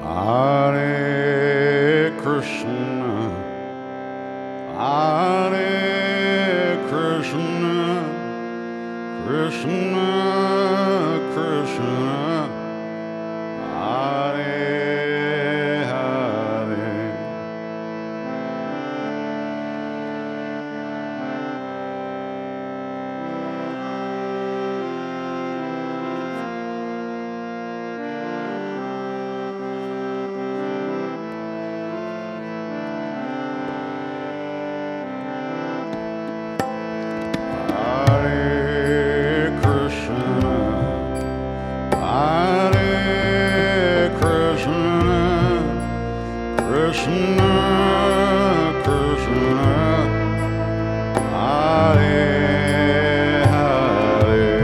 Hare Krishna, Hare Krishna, Krishna Krishna, Hare Hare. Krishna, Krishna, Hare Hare.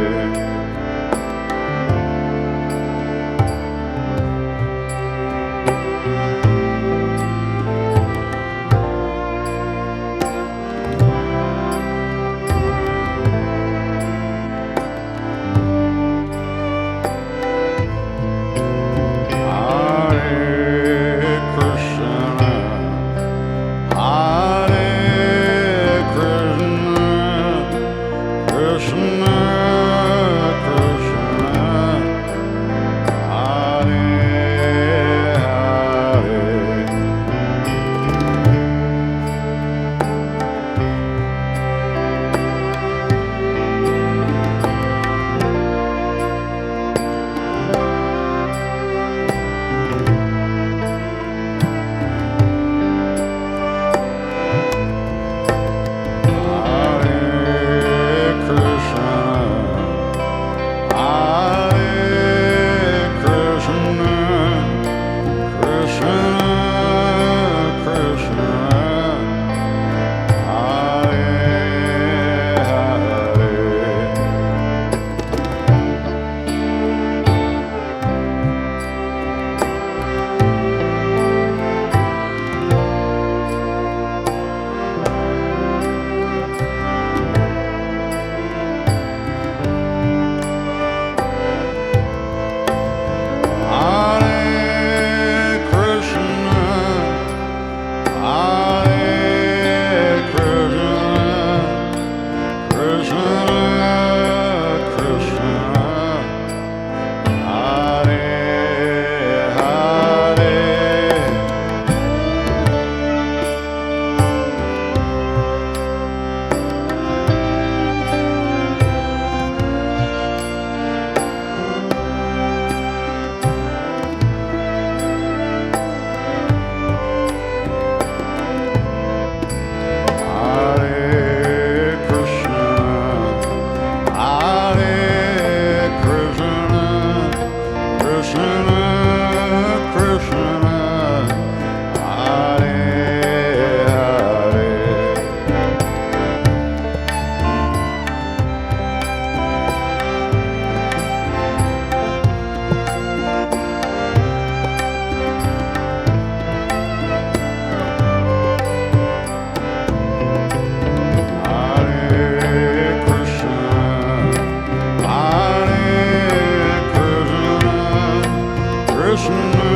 Krishna,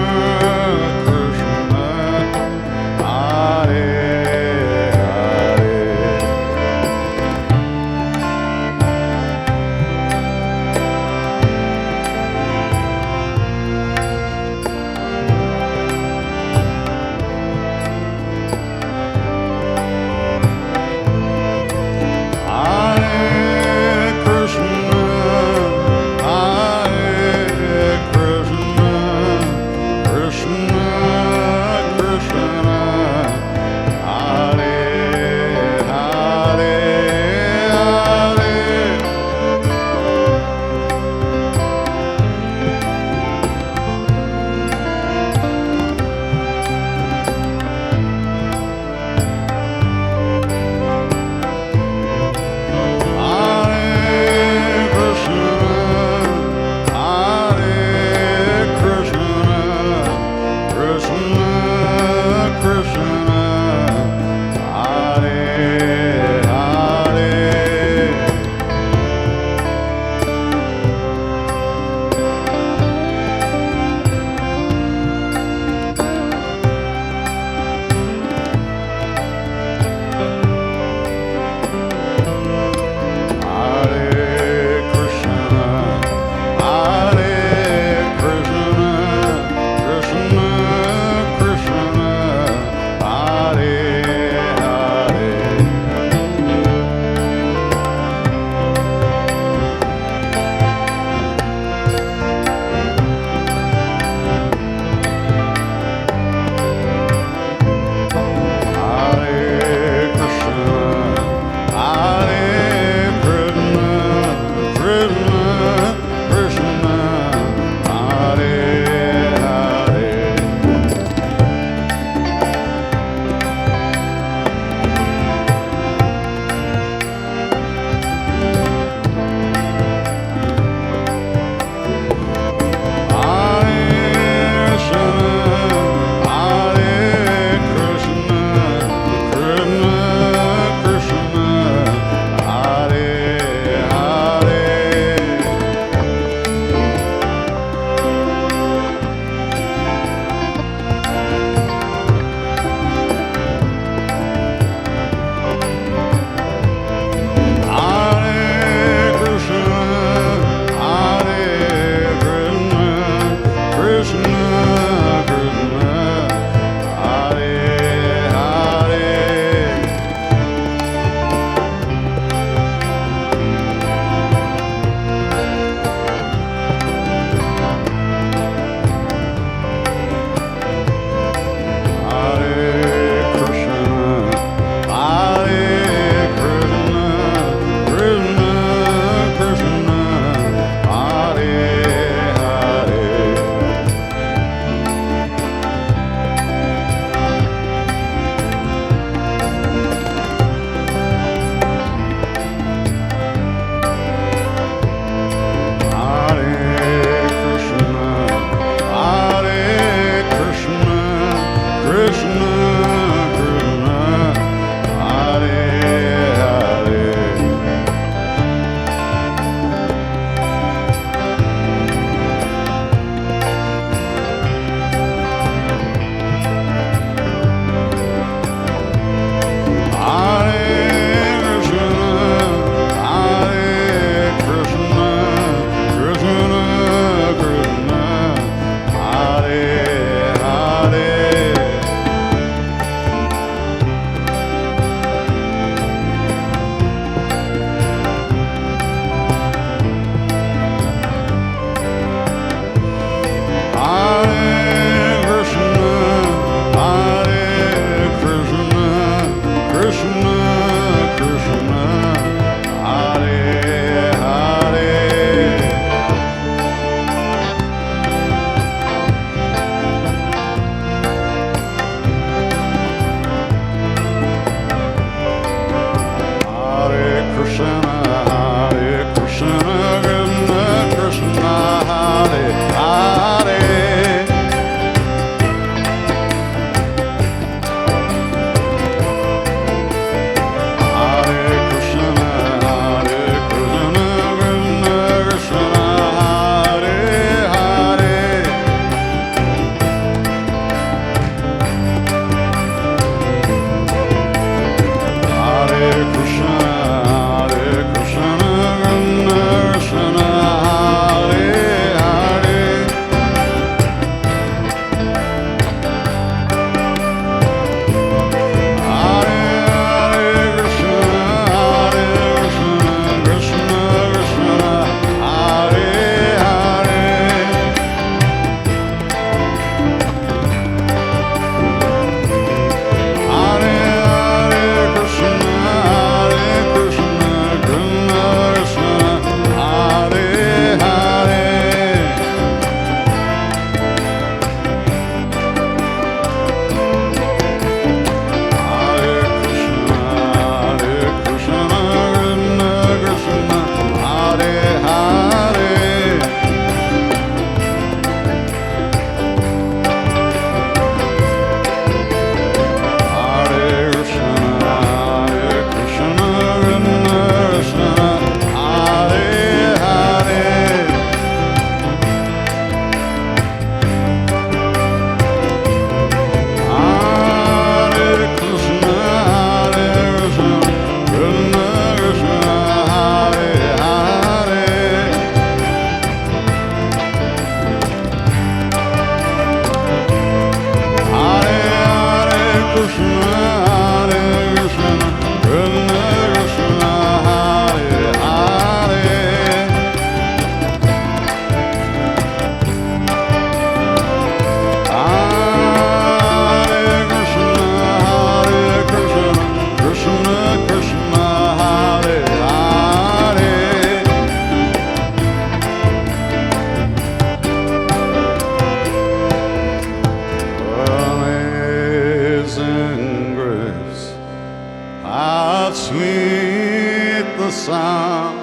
Sound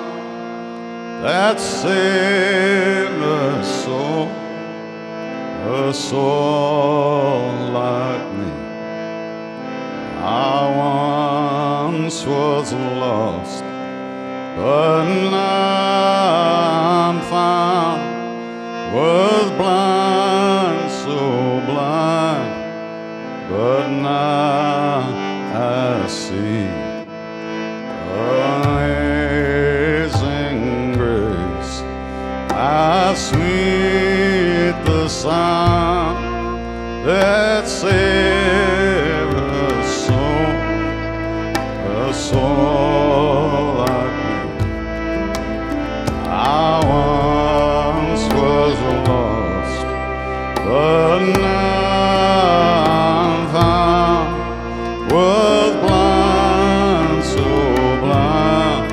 that saved a soul like me. I once was lost, but now I'm found. Was blind, so blind, but now I see. How sweet the sound that saved a soul like me. I once was lost, but now I'm found. Was blind, so blind,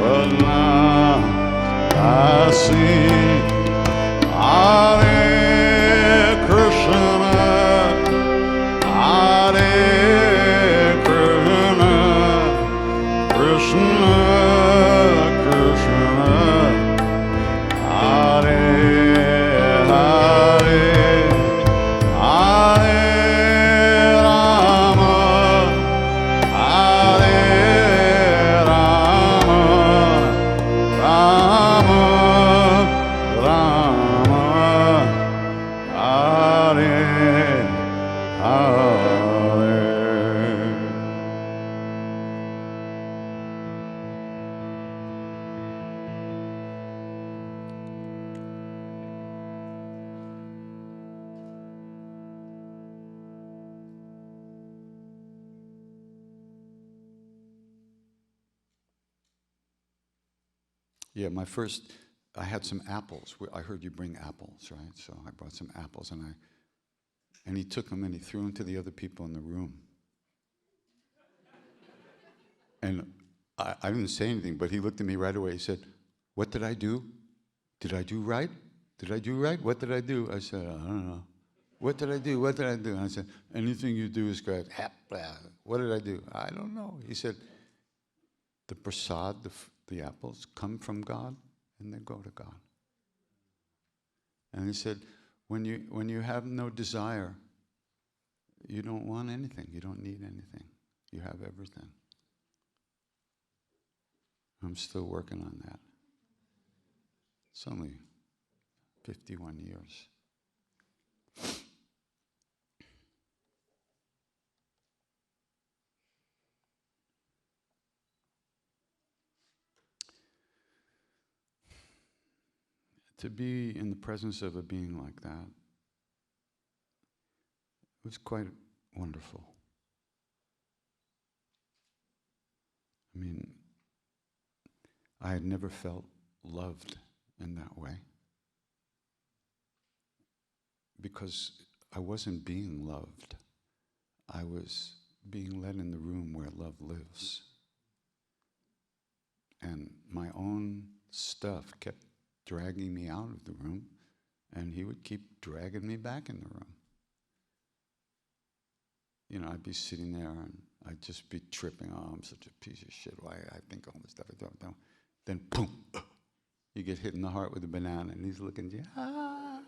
but now I see. Hare Krishna, Hare Krishna, Krishna Krishna, Hare Hare, Hare Rama, Hare Rama, Rama Rama, Hare Hare. Yeah, I had some apples. I heard you bring apples, right? So I brought some apples, and he took them and he threw them to the other people in the room. And I didn't say anything, but he looked at me right away. He said, "What did I do? Did I do right? Did I do right? What did I do?" I said, "I don't know. What did I do? What did I do?" And I said, "Anything you do is good." What did I do? I don't know. He said, "The prasad, the apples, come from God, and they go to God." And he said, when you have no desire, you don't want anything. You don't need anything. You have everything. I'm still working on that. It's only 51 years. To be in the presence of a being like that was quite wonderful. I mean, I had never felt loved in that way, because I wasn't being loved. I was being led in the room where love lives. And my own stuff kept dragging me out of the room, and he would keep dragging me back in the room. You know, I'd be sitting there and I'd just be tripping. "Oh, I'm such a piece of shit. Why I think all this stuff I don't know." Then boom, you get hit in the heart with a banana, and he's looking at you, "Ah,"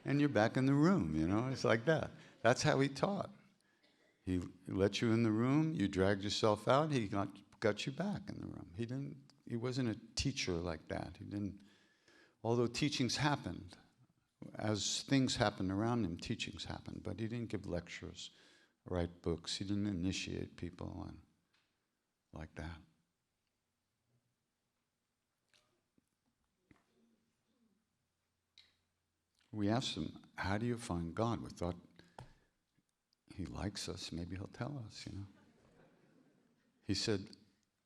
and you're back in the room. You know, it's like that. That's how he taught. He let you in the room. You dragged yourself out. He got you back in the room. He wasn't a teacher like that. He didn't. Although teachings happened, as things happened around him, teachings happened. But he didn't give lectures, write books. He didn't initiate people and like that. We asked him, "How do you find God?" We thought he likes us. Maybe he'll tell us, you know. He said,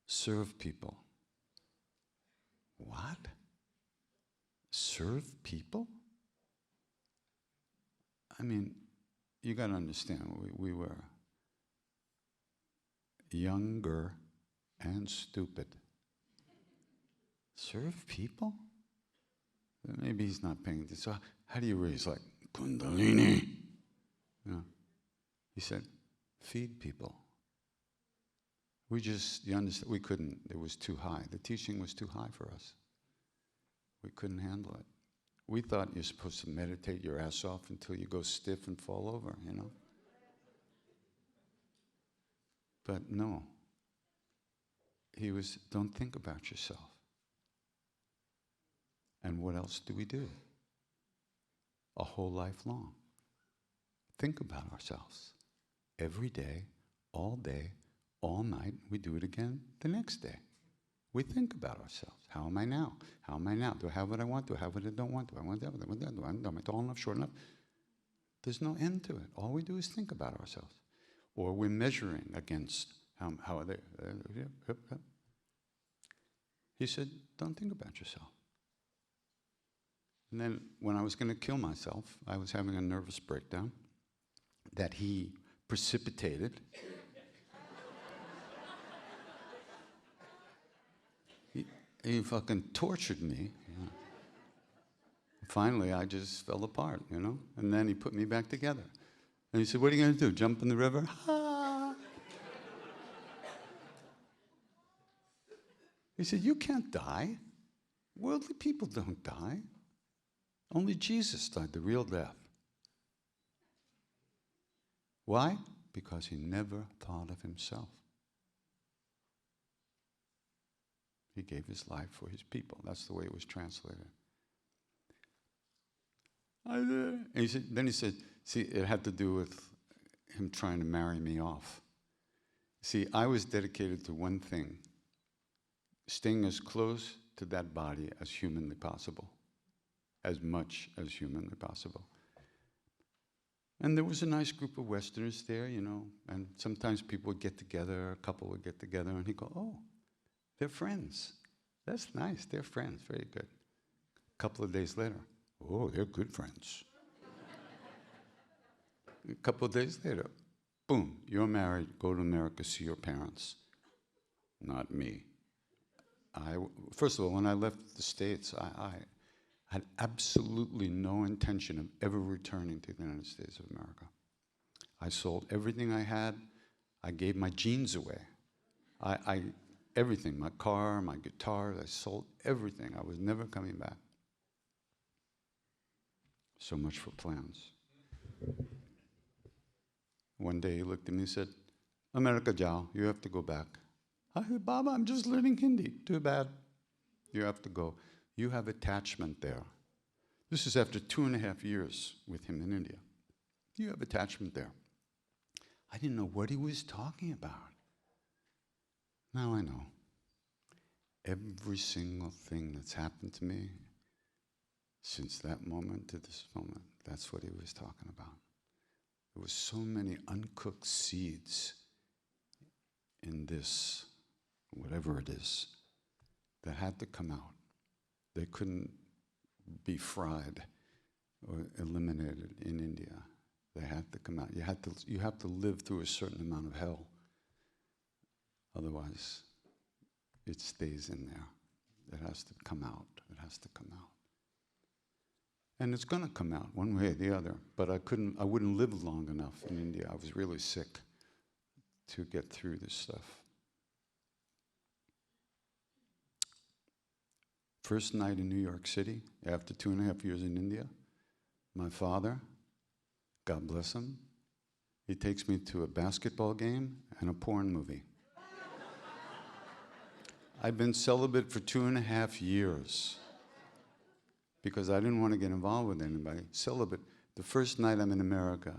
serve people. What? Serve people? I mean, you got to understand, we were younger and stupid. Serve people? Maybe he's not paying attention. So how do you raise, like, Kundalini? You know? He said, feed people. We just, you understand, we couldn't, it was too high. The teaching was too high for us. We couldn't handle it. We thought you're supposed to meditate your ass off until you go stiff and fall over, you know? But no. He was, don't think about yourself. And what else do we do? A whole life long. Think about ourselves. Every day, all night, we do it again the next day. We think about ourselves. How am I now? How am I now? Do I have what I want? Do I have what I don't want? Do I want that? Am I tall enough, short enough? There's no end to it. All we do is think about ourselves. Or we're measuring against how are they. He said, don't think about yourself. And then when I was going to kill myself, I was having a nervous breakdown that he precipitated. He fucking tortured me. You know. Finally, I just fell apart, you know? And then he put me back together. And he said, what are you going to do, jump in the river? Ah. He said, you can't die. Worldly people don't die. Only Jesus died the real death. Why? Because he never thought of himself. He gave his life for his people. That's the way it was translated. And then he said, see, it had to do with him trying to marry me off. See, I was dedicated to one thing, staying as close to that body as humanly possible, as much as humanly possible. And there was a nice group of Westerners there, you know, and sometimes people would get together, a couple would get together, and he'd go, oh, they're friends. That's nice, they're friends, very good. A couple of days later, oh, they're good friends. A couple of days later, boom, you're married, go to America, see your parents. Not me. First of all, when I left the States, I had absolutely no intention of ever returning to the United States of America. I sold everything I had. I gave my jeans away. Everything, my car, my guitars, I sold everything. I was never coming back. So much for plans. One day he looked at me and said, America Jao, you have to go back. I said, Baba, I'm just learning Hindi. Too bad. You have to go. You have attachment there. This is after 2.5 years with him in India. You have attachment there. I didn't know what he was talking about. Now I know. Every single thing that's happened to me since that moment to this moment, that's what he was talking about. There was so many uncooked seeds in this, whatever it is, that had to come out. They couldn't be fried or eliminated in India. They had to come out. You have to live through a certain amount of hell. Otherwise, it stays in there. It has to come out. It has to come out. And it's going to come out one way or the other. But I wouldn't live long enough in India. I was really sick to get through this stuff. First night in New York City, after 2.5 years in India, my father, God bless him, he takes me to a basketball game and a porn movie. I've been celibate for 2.5 years because I didn't want to get involved with anybody. Celibate. The first night I'm in America,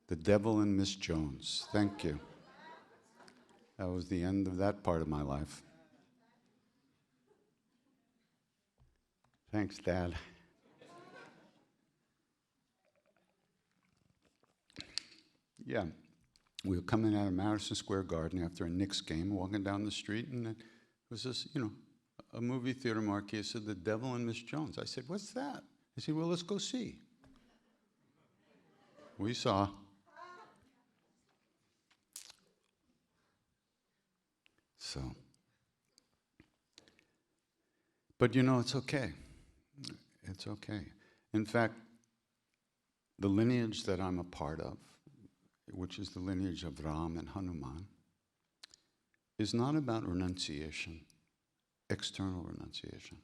The Devil and Miss Jones. Thank you. That was the end of that part of my life. Thanks, Dad. Yeah, we were coming out of Madison Square Garden after a Knicks game, walking down the street, and it was this, a movie theater marquee. It said, The Devil and Miss Jones. I said, what's that? He said, well, let's go see. We saw. So, but it's okay. It's okay. In fact, the lineage that I'm a part of, which is the lineage of Ram and Hanuman, is not about renunciation, external renunciation.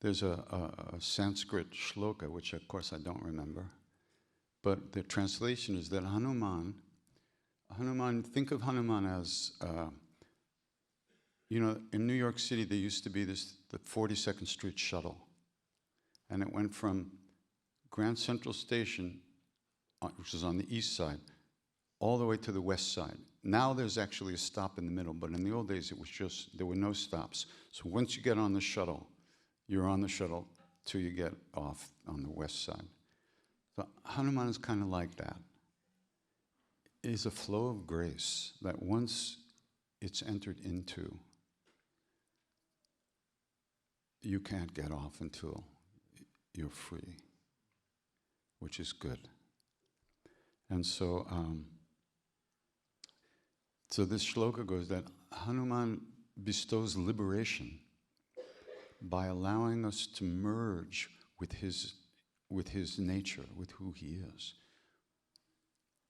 There's a Sanskrit shloka, which of course I don't remember, but the translation is that Hanuman, think of Hanuman as, in New York City there used to be the 42nd Street shuttle, and it went from Grand Central Station, which is on the east side, all the way to the west side. Now there's actually a stop in the middle, but in the old days there were no stops. So once you get on the shuttle, you're on the shuttle till you get off on the west side. So Hanuman is kind of like that. It is a flow of grace that once it's entered into, you can't get off until you're free, which is good. And so, so this shloka goes that Hanuman bestows liberation by allowing us to merge with his nature, with who he is.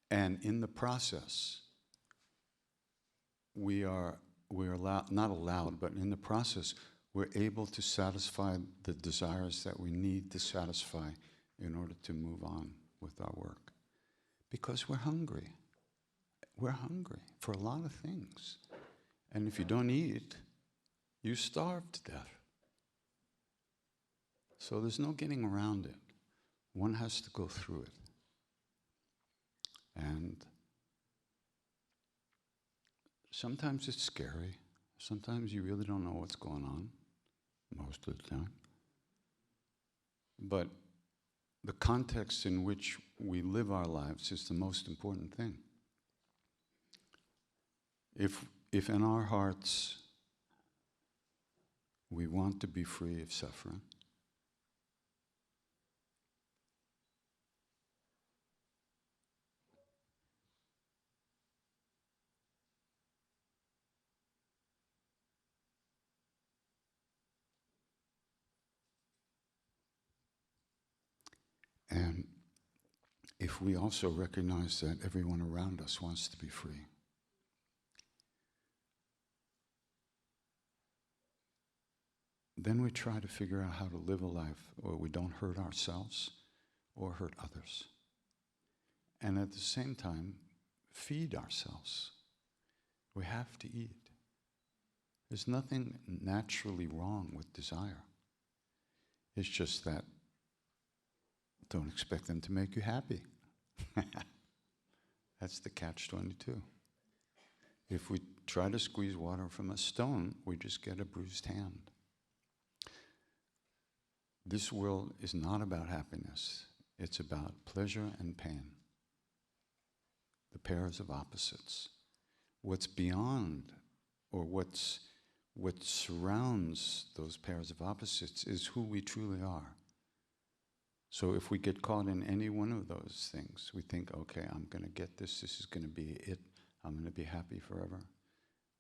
And in the process, we are not allowed, but in the process, we're able to satisfy the desires that we need to satisfy in order to move on with our work. Because we're hungry. We're hungry for a lot of things. And if you don't eat, you starve to death. So there's no getting around it. One has to go through it. And sometimes it's scary. Sometimes you really don't know what's going on, most of the time. But the context in which we live our lives is the most important thing. If in our hearts we want to be free of suffering, and if we also recognize that everyone around us wants to be free, then we try to figure out how to live a life where we don't hurt ourselves or hurt others. And at the same time, feed ourselves. We have to eat. There's nothing naturally wrong with desire. It's just that don't expect them to make you happy. That's the catch-22. If we try to squeeze water from a stone, we just get a bruised hand. This world is not about happiness. It's about pleasure and pain, the pairs of opposites. What's beyond, or what surrounds those pairs of opposites is who we truly are. So if we get caught in any one of those things, we think, okay, I'm going to get this is going to be it, I'm going to be happy forever,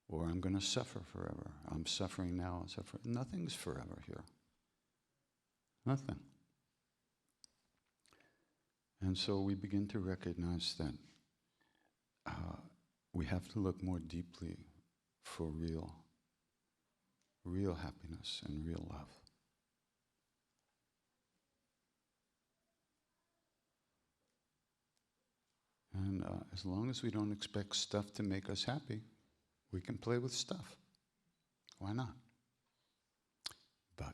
or I'm going to suffer forever. I'm suffering now, I'll suffer. Nothing's forever here. Nothing. And so we begin to recognize that we have to look more deeply for real happiness and real love. And as long as we don't expect stuff to make us happy, we can play with stuff. Why not? But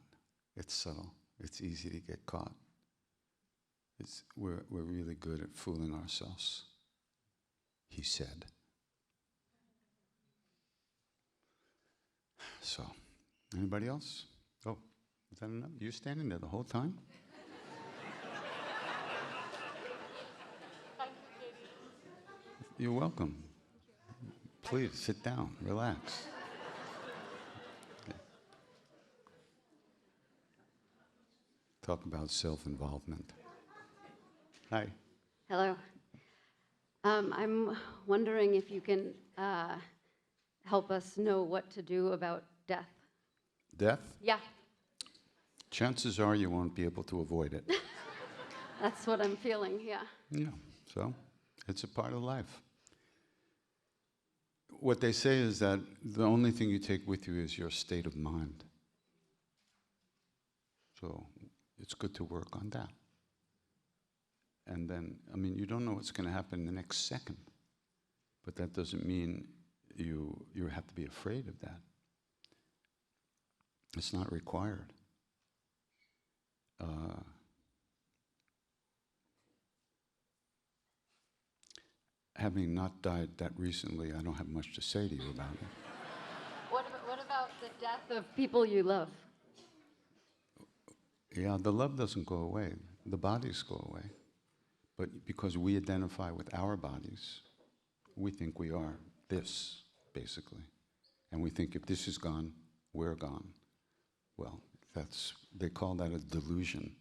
it's subtle. It's easy to get caught. We're really good at fooling ourselves, he said. So, anybody else? Oh, is that enough? You're standing there the whole time? You're welcome. Please sit down, relax. Talk about self-involvement. Hi. Hello. I'm wondering if you can help us know what to do about death. Death? Yeah, Chances are you won't be able to avoid it. that's what I'm feeling, yeah. Yeah, so it's a part of life. What they say is that the only thing you take with you is your state of mind. So it's good to work on that. And then, I mean, you don't know what's going to happen the next second, but that doesn't mean you have to be afraid of that. It's not required. Having not died that recently, I don't have much to say to you about it. What about the death of people you love? Yeah, the love doesn't go away. The bodies go away. But because we identify with our bodies, we think we are this, basically. And we think if this is gone, we're gone. Well, they call that a delusion.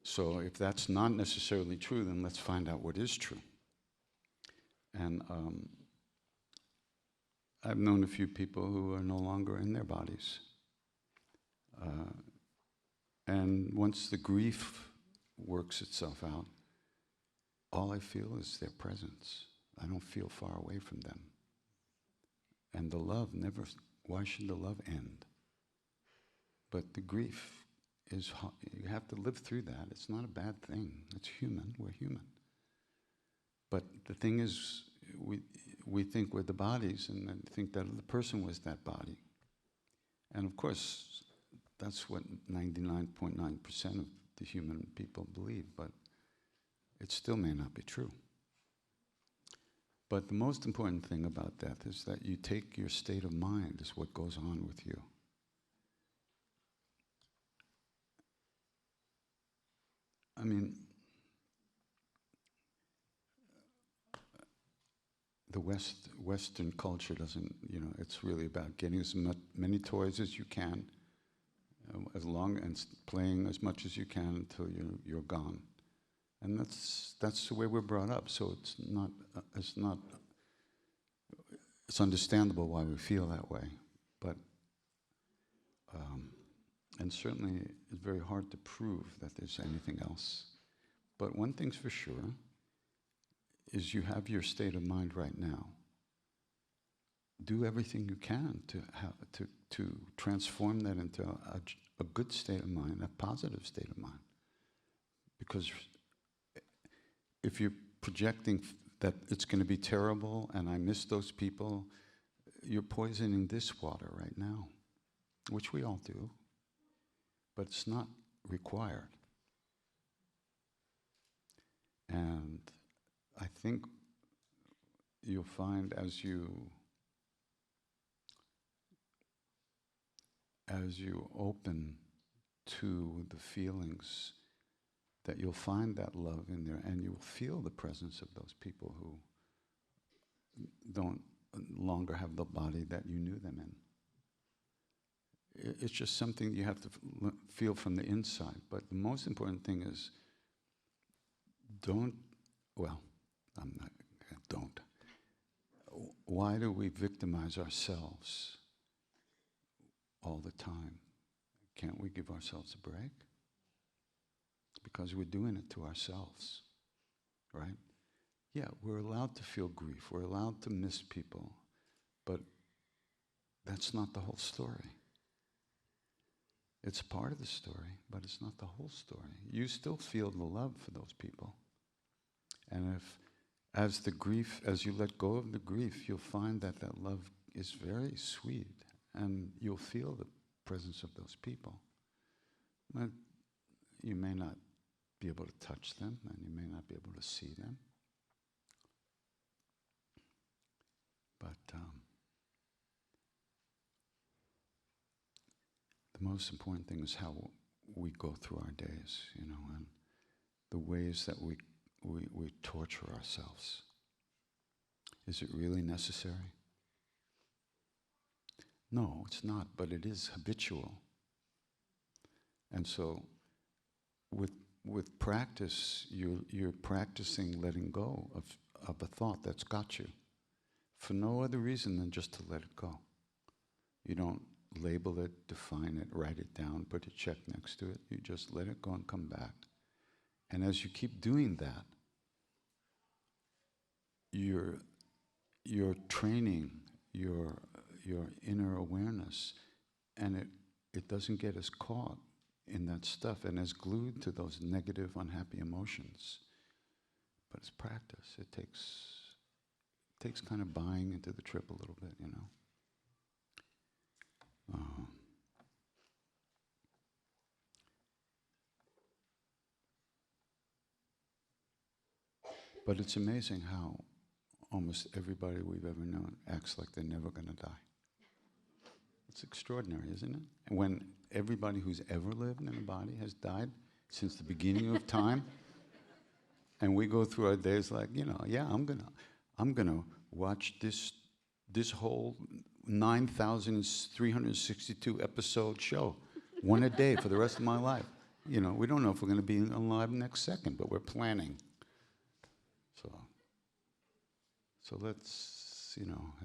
So if that's not necessarily true, then let's find out what is true. And I've known a few people who are no longer in their bodies. And once the grief works itself out, all I feel is their presence. I don't feel far away from them. And the love never, why should the love end? But the grief is, you have to live through that. It's not a bad thing. It's human. We're human. But the thing is, we think we're the bodies and then think that the person was that body. And of course, that's what 99.9% of the human people believe, but it still may not be true. But the most important thing about death is that you take your state of mind is what goes on with you. I mean, the Western culture doesn't, it's really about getting as many toys as you can, as long and playing as much as you can until you're gone, and that's the way we're brought up. So it's understandable why we feel that way, but and certainly it's very hard to prove that there's anything else. But one thing's for sure is you have your state of mind right now. Do everything you can to transform that into a good state of mind, a positive state of mind. Because if you're projecting that it's going to be terrible and I miss those people, you're poisoning this water right now, which we all do, but it's not required. And I think you'll find as you open to the feelings that you'll find that love in there, and you'll feel the presence of those people who don't longer have the body that you knew them in. It's just something you have to feel from the inside. But the most important thing is don't. Why do we victimize ourselves all the time? Can't we give ourselves a break? Because we're doing it to ourselves, right? Yeah, we're allowed to feel grief. We're allowed to miss people. But that's not the whole story. It's part of the story, but it's not the whole story. You still feel the love for those people. And as you let go of the grief, you'll find that love is very sweet, and you'll feel the presence of those people. But you may not be able to touch them, and you may not be able to see them. But the most important thing is how we go through our days, and the ways that we torture ourselves. Is it really necessary? No, it's not, but it is habitual. And so with practice, you're practicing letting go of a thought that's got you for no other reason than just to let it go. You don't label it, define it, write it down, put a check next to it. You just let it go and come back. And as you keep doing that, you're training your inner awareness, and it doesn't get as caught in that stuff and as glued to those negative, unhappy emotions. But it's practice. It takes kind of buying into the trip a little bit, you know. But it's amazing how almost everybody we've ever known acts like they're never going to die. It's extraordinary, isn't it? And when everybody who's ever lived in a body has died since the beginning of time, and we go through our days like, you know, yeah, I'm gonna watch this whole 9,362 episode show, one a day for the rest of my life. You know, we don't know if we're going to be alive next second, but we're planning. So let's, you know,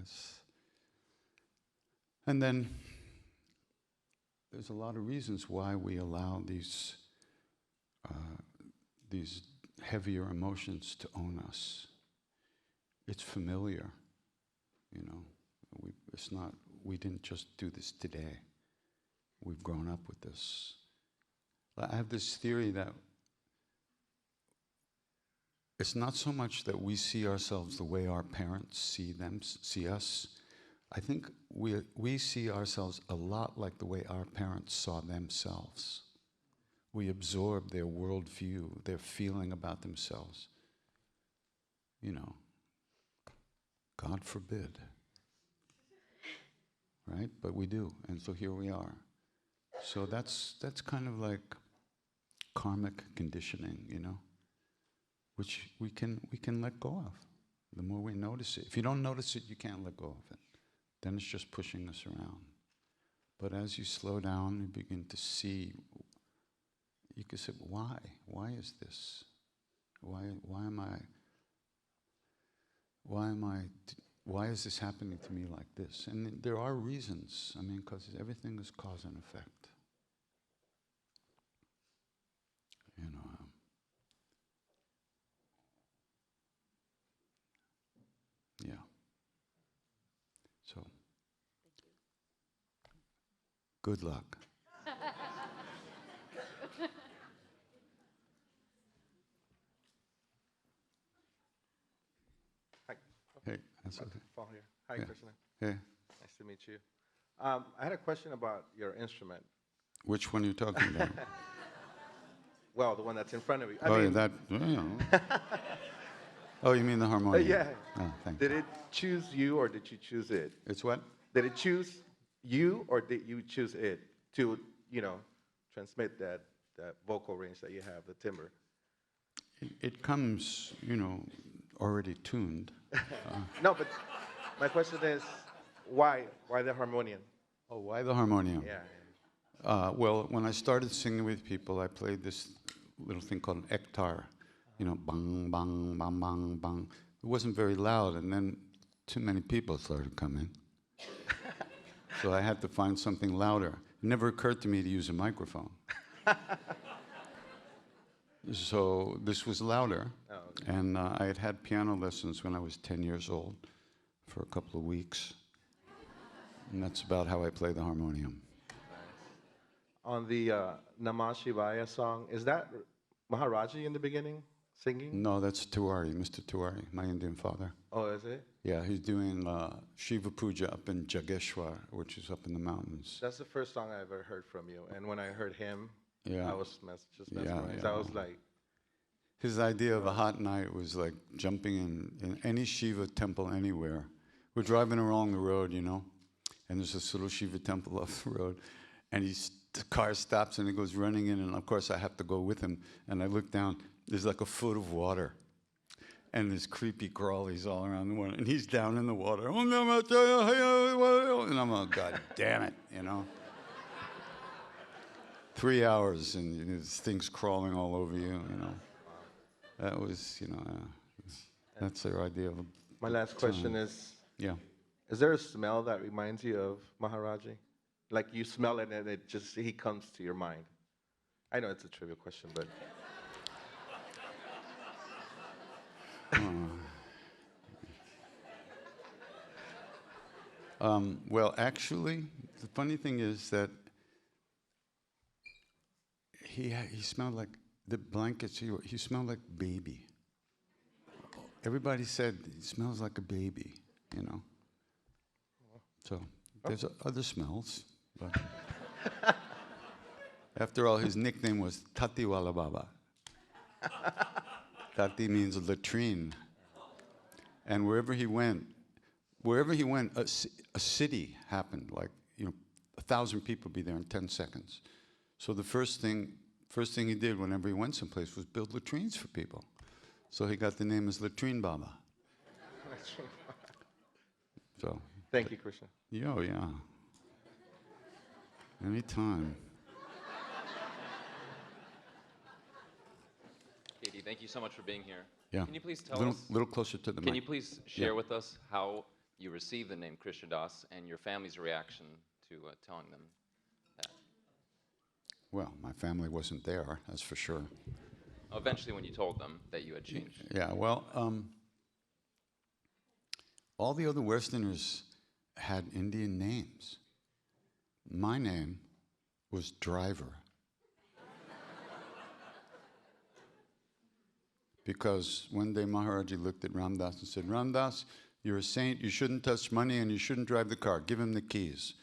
and then there's a lot of reasons why we allow these heavier emotions to own us. It's familiar, you know. We didn't just do this today. We've grown up with this. I have this theory that it's not so much that we see ourselves the way our parents see us. I think we see ourselves a lot like the way our parents saw themselves. We absorb their worldview, their feeling about themselves. You know, God forbid. Right? But we do, and so here we are. So that's kind of like karmic conditioning, you know, which we can let go of. The more we notice it. If you don't notice it, you can't let go of it. Then it's just pushing us around. But as you slow down, you begin to see. You can say, why? Why is this? Why is this happening to me like this? And there are reasons. I mean, because everything is cause and effect. You know. Yeah. So. Good luck. Hi. Hey, that's okay. Fall here. Hi, Yeah. Krishna. Hey, Nice to meet you. I had a question about your instrument. which one are you talking about? Well, the one that's in front of you. Oh, you mean the harmonium? Yeah. Oh, thank Did you. it choose you or did you choose it? It's what? Did it choose you or did you choose it to, transmit that vocal range that you have, the timbre? It comes, already tuned. No, but my question is, why? Why the harmonium? Oh, why the harmonium? Yeah. Well, when I started singing with people, I played this little thing called an ektar. Bang, bang, bang, bang, bang. It wasn't very loud, and then too many people started coming. So I had to find something louder. It never occurred to me to use a microphone. So this was louder. Oh, okay. And I had had piano lessons when I was 10 years old for a couple of weeks. And that's about how I play the harmonium. On the Namah Shivaya song, is that Maharaji in the beginning singing? No, that's Tiwari, Mr. Tiwari, my Indian father. Oh, is it? Yeah, he's doing Shiva Puja up in Jageshwar, which is up in the mountains. That's the first song I ever heard from you. And when I heard him, Yeah. I was just mesmerized. Yeah. I was like, His idea of a hot night was like jumping in any Shiva temple anywhere. We're driving along the road, and there's this little Shiva temple off the road, and the car stops and he goes running in, and of course I have to go with him, and I look down, there's like a foot of water. And there's creepy crawlies all around the water, and he's down in the water. And I'm like, God damn it, you know. 3 hours, and there's things crawling all over you, you know. That was, you know, that's their idea of a My last question is, yeah. is there a smell that reminds you of Maharaji? Like you smell it and he comes to your mind. I know it's a trivial question, but. Well, actually, the funny thing is that he smelled like the blankets. He smelled like baby. Everybody said he smells like a baby, you know. So there's other smells, but after all, his nickname was Tati Wala Baba. Tati means latrine, and wherever he went, a city happened. Like 1,000 people be there in 10 seconds. So the first thing he did whenever he went someplace was build latrines for people. So he got the name as Latrine Baba. So. Thank you, Krishna. Yeah. Anytime. Katie, thank you so much for being here. Yeah. Can you please tell us? Little closer to the mic. Can you please share with us how you received the name Krishnadas and your family's reaction to telling them that? Well, my family wasn't there, that's for sure. Eventually, when you told them that you had changed. Yeah. Well, all the other Westerners had Indian names. My name was Driver. Because one day Maharaji looked at Ramdas and said, Ramdas, you're a saint, you shouldn't touch money, and you shouldn't drive the car. Give him the keys.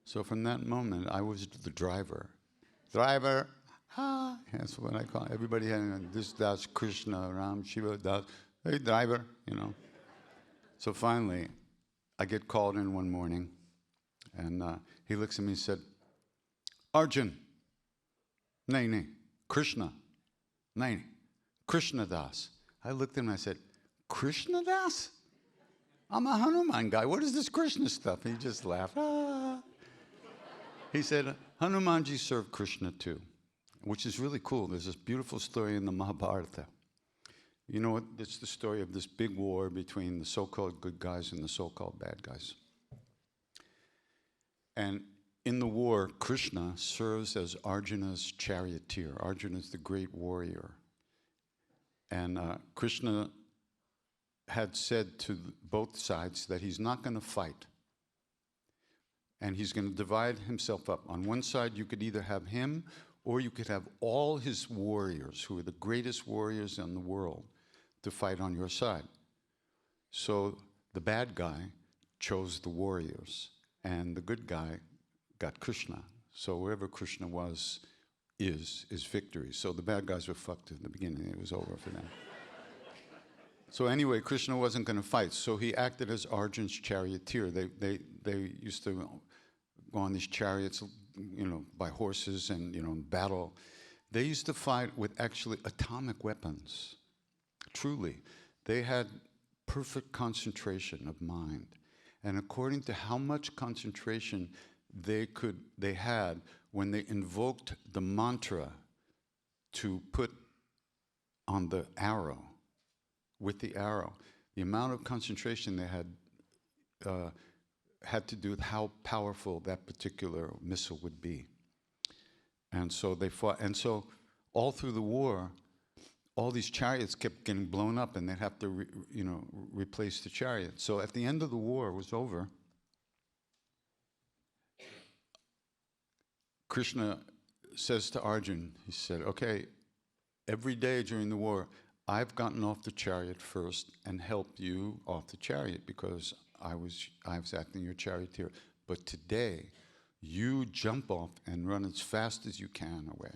So from that moment, I was the driver. Driver, that's what I call it. Everybody had this Das, Krishna, Ram, Shiva, Das, hey, driver, you know. So finally, I get called in one morning, and he looks at me and said, Arjun, nahi, Krishna, nahi, Krishnadas. I looked at him and I said, Krishnadas? I'm a Hanuman guy. What is this Krishna stuff? And he just laughed. Ah. He said, Hanumanji served Krishna too, which is really cool. There's this beautiful story in the Mahabharata. You know what? It's the story of this big war between the so-called good guys and the so-called bad guys. And in the war, Krishna serves as Arjuna's charioteer. Arjuna is the great warrior. And Krishna had said to both sides that he's not going to fight. And he's going to divide himself up. On one side, you could either have him or you could have all his warriors, who are the greatest warriors in the world, to fight on your side. So the bad guy chose the warriors, and the good guy got Krishna. So wherever Krishna was, is victory. So the bad guys were fucked in the beginning. It was over for them. So anyway, Krishna wasn't going to fight. So he acted as Arjun's charioteer. They used to go on these chariots, by horses and, in battle. They used to fight with actually atomic weapons. Truly. They had perfect concentration of mind. And according to how much concentration they had when they invoked the mantra to put on the arrow, with the arrow, the amount of concentration they had to do with how powerful that particular missile would be. And so they fought. And so all through the war, all these chariots kept getting blown up, and they'd have to replace the chariots. So at the end of the war was over, Krishna says to Arjun, he said, okay, every day during the war, I've gotten off the chariot first and helped you off the chariot because I was acting your charioteer. But today, you jump off and run as fast as you can away.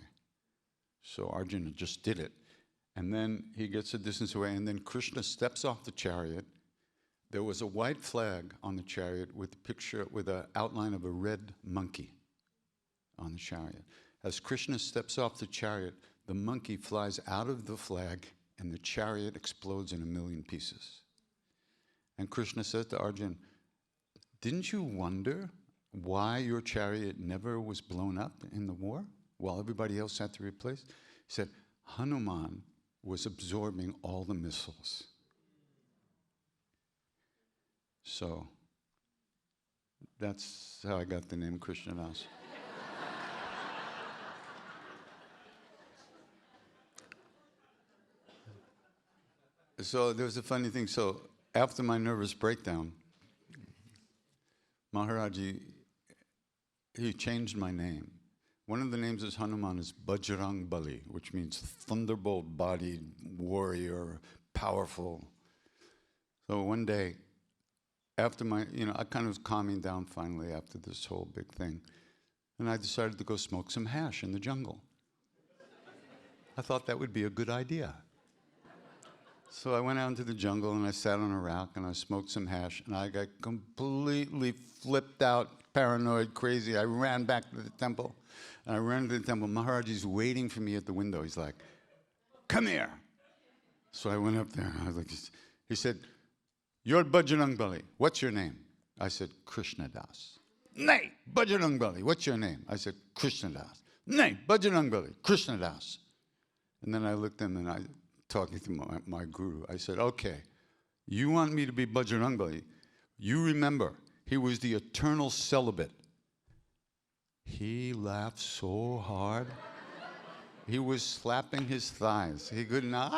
So Arjuna just did it. And then he gets a distance away, and then Krishna steps off the chariot. There was a white flag on the chariot with a picture, with an outline of a red monkey on the chariot. As Krishna steps off the chariot, the monkey flies out of the flag and the chariot explodes in a million pieces. And Krishna says to Arjuna, didn't you wonder why your chariot never was blown up in the war while everybody else had to replace? He said, Hanuman was absorbing all the missiles. So that's how I got the name Krishnadas. So there was a funny thing. So after my nervous breakdown, Maharaji, he changed my name. One of the names is Hanuman is Bajrang Bali, which means thunderbolt-bodied warrior, powerful. So one day, after my, I kind of was calming down finally after this whole big thing, and I decided to go smoke some hash in the jungle. I thought that would be a good idea. So I went out into the jungle and I sat on a rock and I smoked some hash and I got completely flipped out, paranoid, crazy. I ran back to the temple and I ran to the temple. Maharaji's waiting for me at the window. He's like, come here. So I went up there and I was like, he said, you're Bajrang Bali. What's your name? I said, Krishnadas. Nay, Bajrang Bali. What's your name? I said, Krishnadas. Nay, Bajrang Bali. Krishnadas. And then I looked at him and I, talking to my guru, I said, okay, you want me to be Bajrang Bali? You remember, he was the eternal celibate. He laughed so hard. He was slapping his thighs. He could not.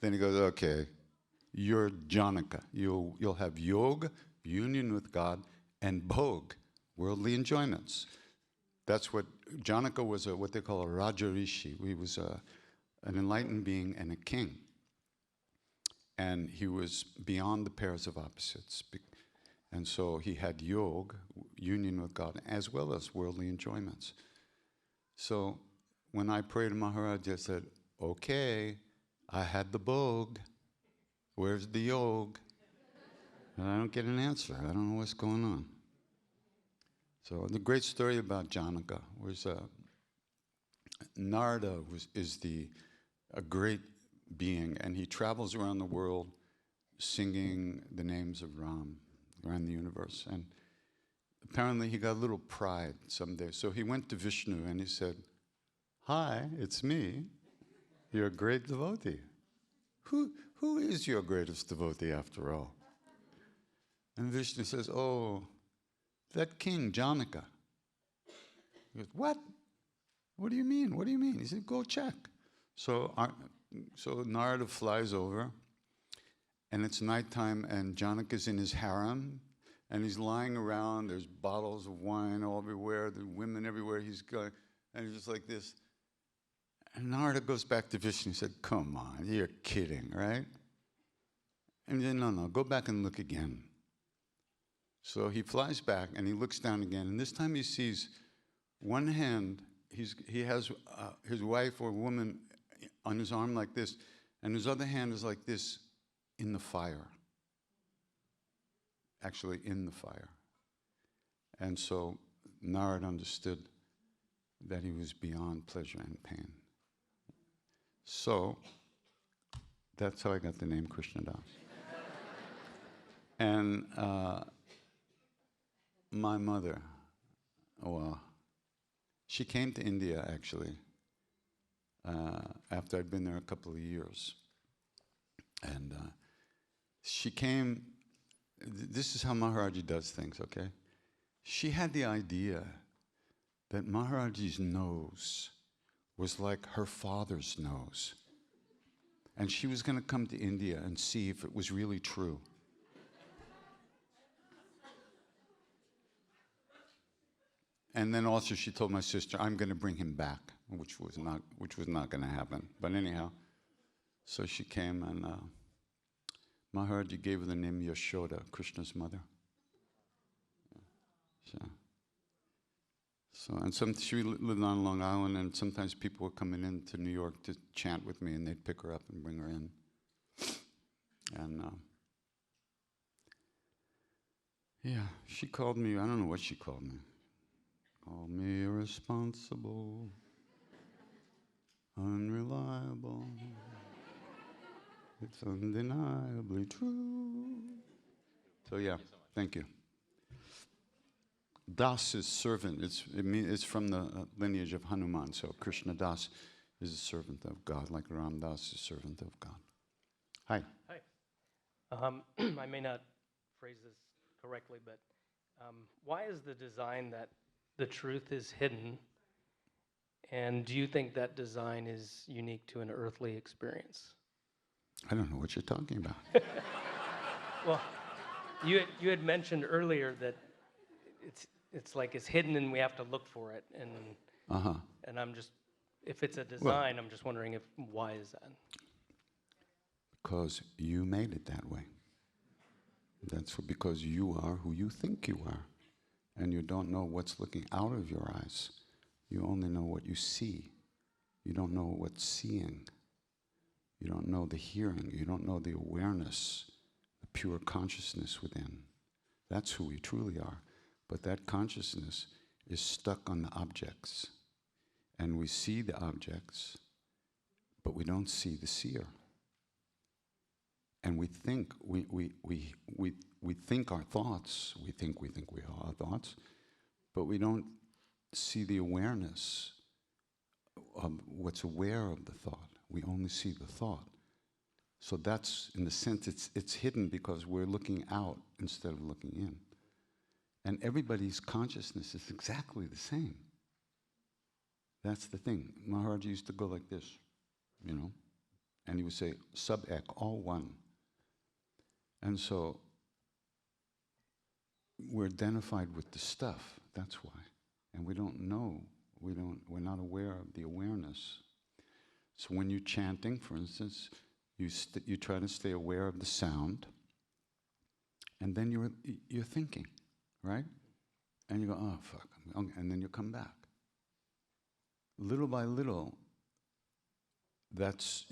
Then he goes, okay, you're Janaka. You'll have yoga, union with God, and bhog, worldly enjoyments. That's what Janaka was, what they call a Raja Rishi. He was an enlightened being and a king. And he was beyond the pairs of opposites. And so he had yoga, union with God, as well as worldly enjoyments. So when I prayed to Maharaj, I said, okay, I had the bhog. Where's the yoga? And I don't get an answer. I don't know what's going on. So the great story about Janaka was Narada is a great being, and he travels around the world singing the names of Ram around the universe. And apparently he got a little pride someday. So he went to Vishnu and he said, hi, it's me, your great devotee. Who is your greatest devotee after all? And Vishnu says, oh, that king, Janaka. He goes, what? What do you mean? What do you mean? He said, go check. So Narada flies over, and it's nighttime, and Janaka's in his harem, and he's lying around. There's bottles of wine all everywhere. There's women everywhere. He's going, and he's just like this. And Narada goes back to Vishnu and said, come on, you're kidding, right? And he said, no, go back and look again. So he flies back, and he looks down again, and this time he sees one hand, he has his wife or woman on his arm like this, and his other hand is like this in the fire. Actually, in the fire. And so Narada understood that he was beyond pleasure and pain. So that's how I got the name Krishnadas. And my mother, well, she came to India actually after I'd been there a couple of years. And she came, this is how Maharaji does things, okay? She had the idea that Maharaji's nose was like her father's nose. And she was going to come to India and see if it was really true. And then also she told my sister, I'm going to bring him back, which was not going to happen. But anyhow, so she came, and Maharaji gave her the name Yashoda, Krishna's mother. So and she lived on Long Island, and sometimes people were coming in to New York to chant with me, and they'd pick her up and bring her in. And yeah, she called me, I don't know what she called me. Called me irresponsible, unreliable. It's undeniably true. So yeah, thank you. Das is servant. It's from the lineage of Hanuman. So Krishna Das is a servant of God, like Ram Das is a servant of God. Hi. Hi. I may not phrase this correctly, but why is the design that the truth is hidden? And do you think that design is unique to an earthly experience? I don't know what you're talking about. Well, you had mentioned earlier that it's like it's hidden and we have to look for it, and I'm just, if it's a design, I'm just wondering why is that? Because you made it that way. Because you are who you think you are, and you don't know what's looking out of your eyes. You only know what you see. You don't know what's seeing. You don't know the hearing. You don't know the awareness, the pure consciousness within. That's who we truly are. But that consciousness is stuck on the objects. And we see the objects, but we don't see the seer. And we think we think our thoughts. We think we are our thoughts, but we don't see the awareness of what's aware of the thought. We only see the thought. So that's, in a sense, it's hidden because we're looking out instead of looking in. And everybody's consciousness is exactly the same. That's the thing. Maharaj used to go like this, and he would say, sub-ek, all one. And so we're identified with the stuff, that's why. And we don't know, we're not aware of the awareness. So when you're chanting, for instance, you try to stay aware of the sound, and then you're thinking, right? And you go, oh, fuck, and then you come back. Little by little, that's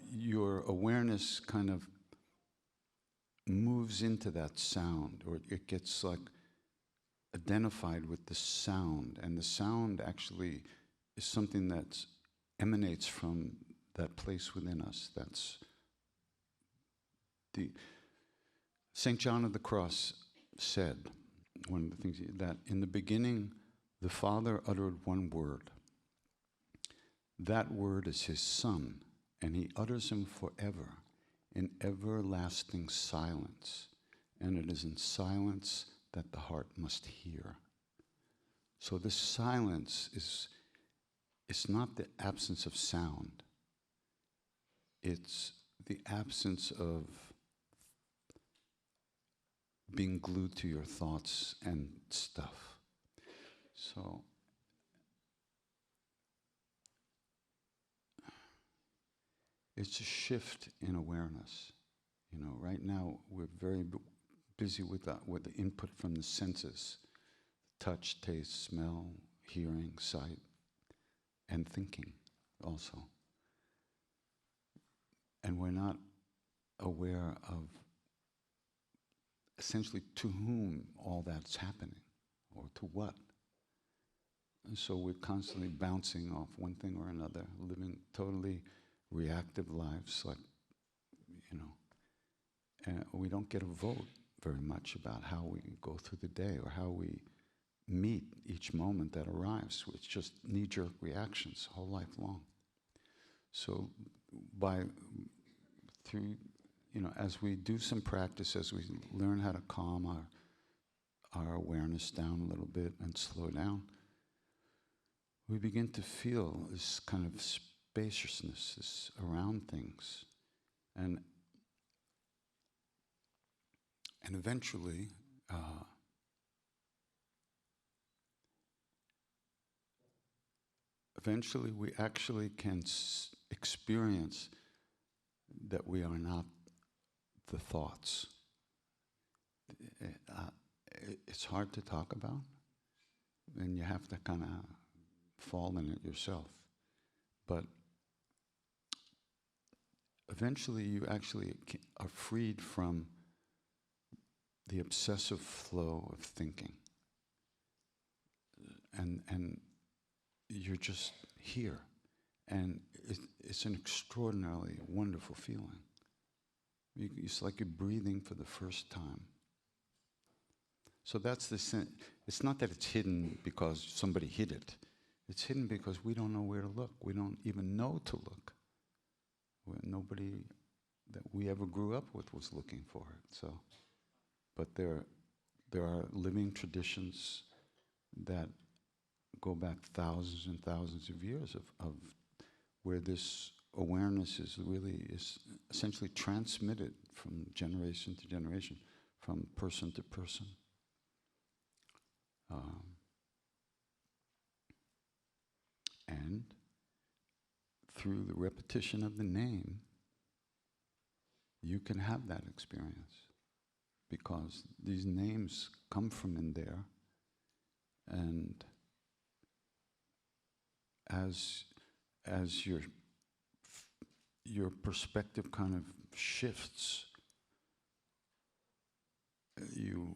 your awareness kind of moves into that sound, or it gets like identified with the sound, and the sound actually is something that emanates from that place within us. That's the St. John of the Cross said, one of the things that in the beginning the Father uttered one word. That word is his Son, and he utters him forever in everlasting silence, and it is in silence that the heart must hear. So this silence it's not the absence of sound. It's the absence of being glued to your thoughts and stuff. So it's a shift in awareness. Right now we're very busy with the input from the senses: touch, taste, smell, hearing, sight, and thinking also. And we're not aware of essentially to whom all that's happening, or to what. And so we're constantly bouncing off one thing or another, living totally reactive lives, like, and we don't get a vote very much about how we go through the day or how we meet each moment that arrives. It's just knee-jerk reactions whole life long. So as we do some practice, as we learn how to calm our awareness down a little bit and slow down, we begin to feel this kind of spaciousness around things. And eventually, we actually can experience that we are not the thoughts. It's hard to talk about, and you have to kind of fall in it yourself. But eventually you actually are freed from the obsessive flow of thinking. And you're just here. And it's an extraordinarily wonderful feeling. It's like you're breathing for the first time. So that's the sin. It's not that it's hidden because somebody hid it. It's hidden because we don't know where to look. We don't even know to look. Nobody that we ever grew up with was looking for it. So, but there are living traditions that go back thousands and thousands of years of where this awareness is essentially transmitted from generation to generation, from person to person. And through the repetition of the name, you can have that experience, because these names come from in there, and as your perspective kind of shifts, you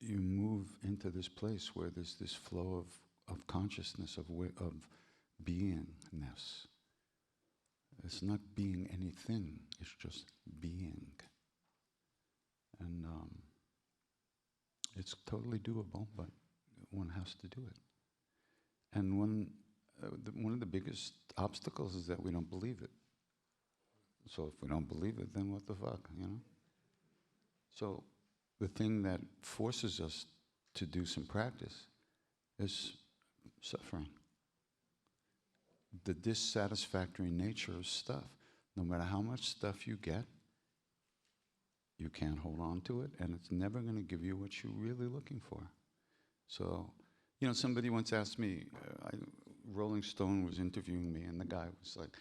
move into this place where there's this flow of consciousness, of beingness. It's not being anything, it's just being. And it's totally doable, but one has to do it. And one of the biggest obstacles is that we don't believe it. So if we don't believe it, then what the fuck, you know? So the thing that forces us to do some practice is suffering. The dissatisfactory nature of stuff. No matter how much stuff you get, you can't hold on to it, and it's never going to give you what you're really looking for. So, you know, somebody once asked me, Rolling Stone was interviewing me, and the guy was like,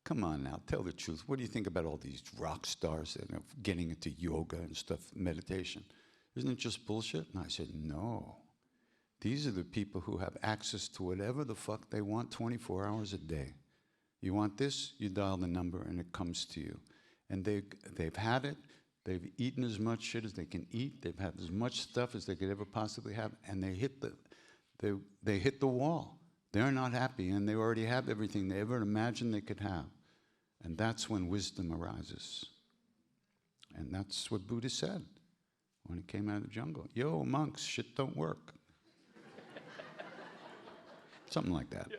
come on now, tell the truth. What do you think about all these rock stars that are getting into yoga and stuff, meditation? Isn't it just bullshit? And I said, no. These are the people who have access to whatever the fuck they want 24 hours a day. You want this, you dial the number, and it comes to you. And they've had it. They've eaten as much shit as they can eat. They've had as much stuff as they could ever possibly have, and they hit the wall. They're not happy, and they already have everything they ever imagined they could have. And that's when wisdom arises. And that's what Buddha said when he came out of the jungle. Yo, monks, shit don't work. Something like that. Yeah.